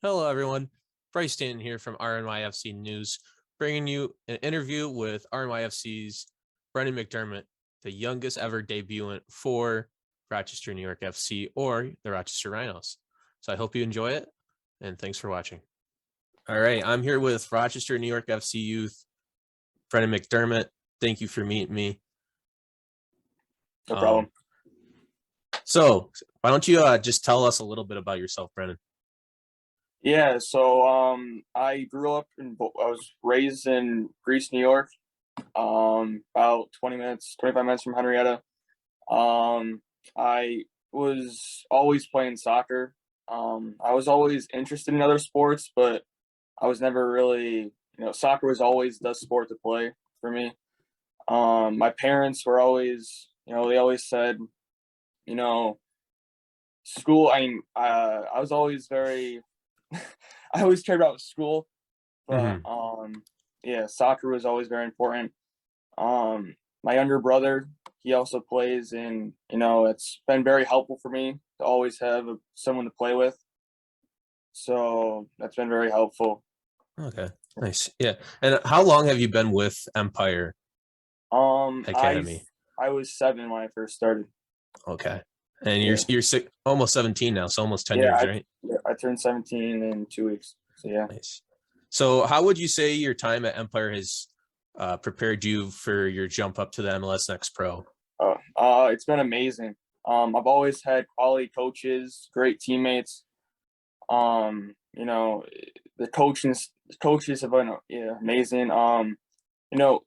Hello, everyone. Bryce Stanton here from RNYFC News, bringing you an interview with RNYFC's Brennan McDermott, the youngest ever debutant for Rochester, New York FC, or the Rochester Rhinos. So I hope you enjoy it, and thanks for watching. All right, I'm here with Rochester, New York FC youth, Brennan McDermott. Thank you for meeting me. No problem. So why don't you just tell us a little bit about yourself, Brennan? Yeah, so I grew up I was raised in Greece, New York, about 25 minutes from Henrietta. I was always playing soccer. I was always interested in other sports, but I was never really, soccer was always the sport to play for me. My parents were always, they always said, school. I was always very I always cared about school, but yeah, soccer was always very important. My younger brother, he also plays, and it's been very helpful for me to always have someone to play with. So that's been very helpful. Okay, nice. Yeah, and how long have you been with Empire Academy? I was 7 when I first started. Okay, and you're almost 17 now, so almost 10 Yeah, years, right? I turned 17 in 2 weeks. So yeah. Nice. So how would you say your time at Empire has prepared you for your jump up to the MLS Next Pro? It's been amazing. I've always had quality coaches, great teammates. The coaches have been amazing. The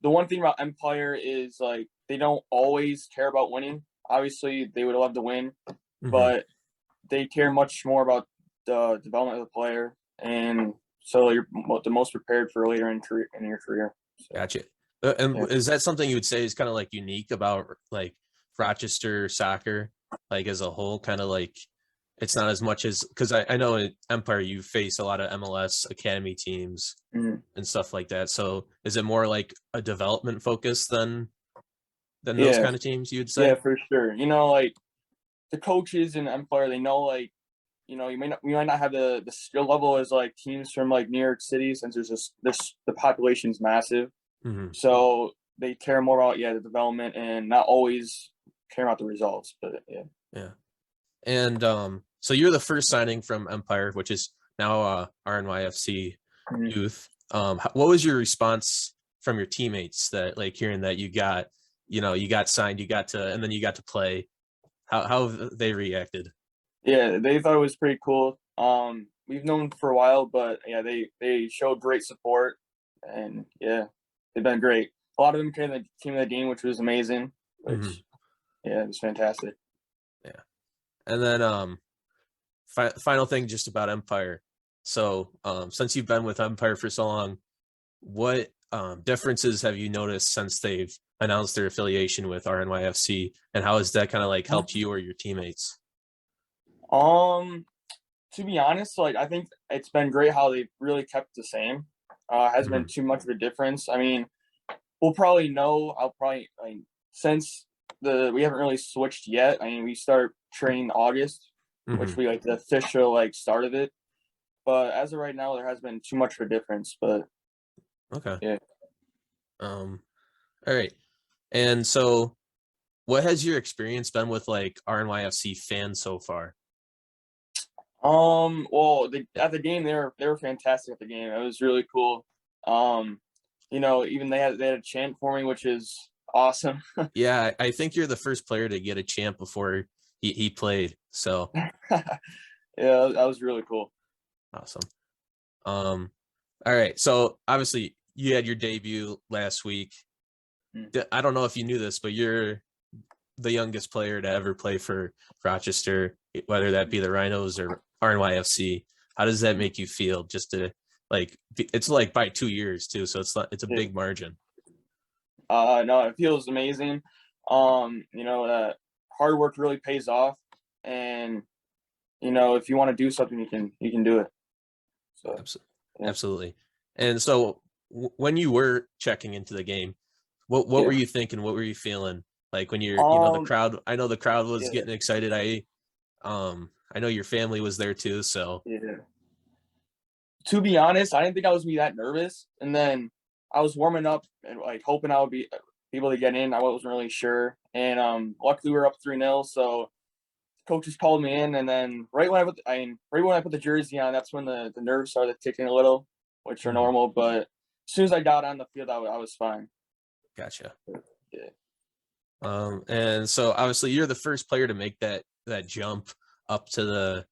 one thing about Empire is like they don't always care about winning. Obviously, they would love to win, but they care much more about the development of the player, and so you're the most prepared for later in your career. So, gotcha. And is that something you would say is kind of like unique about like Rochester soccer, like as a whole? Kind of like it's not as much as, because I know in Empire you face a lot of MLS academy teams and stuff like that. So is it more like a development focus than those kind of teams, you'd say? Yeah, for sure. Like the coaches in Empire, they know like we might not have the skill level as like teams from like New York City, since there's the population's massive. So they care more about the development and not always care about the results. But yeah. And so you're the first signing from Empire, which is now RNYFC youth. What was your response from your teammates that like hearing that you got signed, and then you got to play? How have they reacted? Yeah, they thought it was pretty cool. We've known for a while, but yeah, they showed great support, and yeah, they've been great. A lot of them came to the team of the game, which was amazing. Which yeah, it was fantastic. Yeah, and then final thing just about Empire. So since you've been with Empire for so long, what differences have you noticed since they've announced their affiliation with RNYFC, and how has that kind of like helped you or your teammates? To be honest, like I think it's been great how they've really kept the same. Hasn't been too much of a difference. I mean, we'll probably know. I'll probably since we haven't really switched yet. I mean, we start training August, which we like the official like start of it. But as of right now, there hasn't been too much of a difference. But okay, yeah. All right. And so, what has your experience been with like RNYFC fans so far? Well, at the game, they were fantastic at the game. It was really cool. Even they had a chant for me, which is awesome. Yeah, I think you're the first player to get a chant before he played. So yeah, that was really cool. Awesome. All right. So obviously you had your debut last week. I don't know if you knew this, but you're the youngest player to ever play for Rochester, whether that be the Rhinos or RNYFC. How does that make you feel? Just to it's like by 2 years too, so it's a big margin. No, it feels amazing. That hard work really pays off, and if you want to do something, you can do it. So absolutely. And so when you were checking into the game, what were you thinking? What were you feeling? Like when you're, the crowd, I know the crowd was getting excited. I know your family was there too. So to be honest, I didn't think I was gonna be that nervous. And then I was warming up and like hoping I would be able to get in. I wasn't really sure. And luckily we were up 3-0. So coaches called me in, and then right when I put the jersey on, that's when the nerves started ticking a little, which are normal. But as soon as I got on the field, I was fine. Gotcha. Yeah. And so obviously you're the first player to make that jump up to the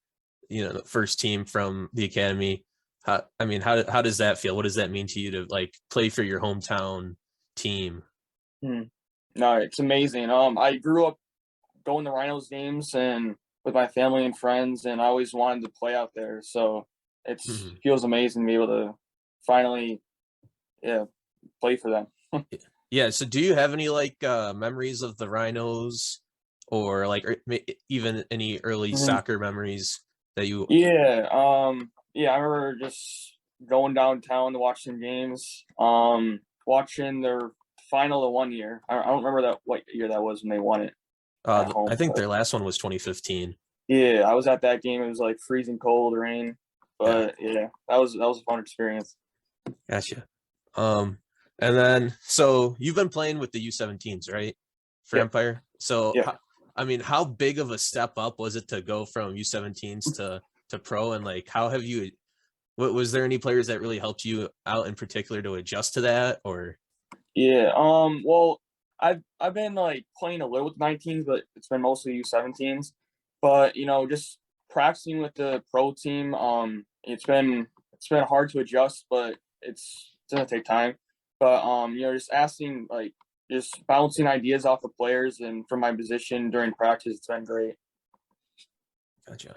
the first team from the academy. How does that feel? What does that mean to you to like play for your hometown team? No, it's amazing. I grew up going to Rhinos games and with my family and friends, and I always wanted to play out there. So it feels amazing to be able to finally, play for them. Yeah. So do you have any like memories of the Rhinos, or like even any early soccer memories that you? Yeah. I remember just going downtown to watch some games. Watching their final of one year. I don't remember what year that was when they won it. I think their last one was 2015. Yeah, I was at that game. It was like freezing cold rain, but that was a fun experience. Gotcha. And then so you've been playing with the U17s, right? For Empire. So how big of a step up was it to go from U17s to pro, and like how have you? Was there any players that really helped you out in particular to adjust to that, or? Yeah. Well, I've been like playing a little with 19s, but it's been mostly U17s. But just practicing with the pro team, it's been hard to adjust, but it's gonna take time. But just asking, like, just bouncing ideas off of players and from my position during practice, it's been great. Gotcha.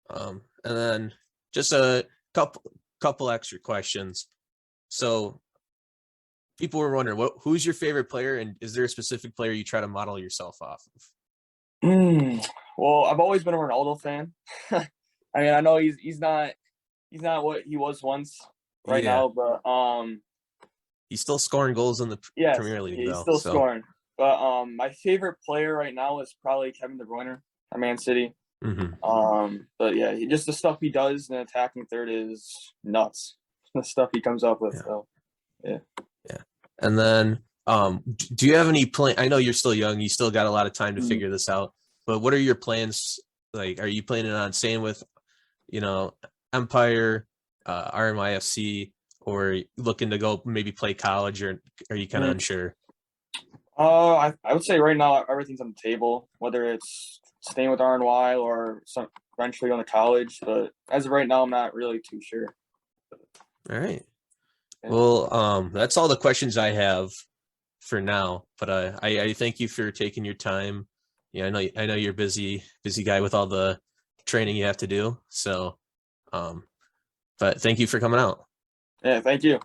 And then just a couple extra questions. So people were wondering, who's your favorite player, and is there a specific player you try to model yourself off of? Well, I've always been a Ronaldo fan. I mean, I know he's not what he was once now, but he's still scoring goals in the Premier League. He's still scoring. But my favorite player right now is probably Kevin De Bruyne from Man City. But yeah, just the stuff he does in attacking third is nuts. The stuff he comes up with. So yeah. And then do you have any plan? I know you're still young, you still got a lot of time to figure this out, but what are your plans? Like, are you planning on staying with Empire, RNYFC, or looking to go maybe play college, or are you kind of unsure? I would say right now everything's on the table, whether it's staying with RNY or eventually going to college. But as of right now, I'm not really too sure. All right. Well, that's all the questions I have for now. But I thank you for taking your time. Yeah, I know you're a busy guy with all the training you have to do. So, but thank you for coming out. Yeah, thank you.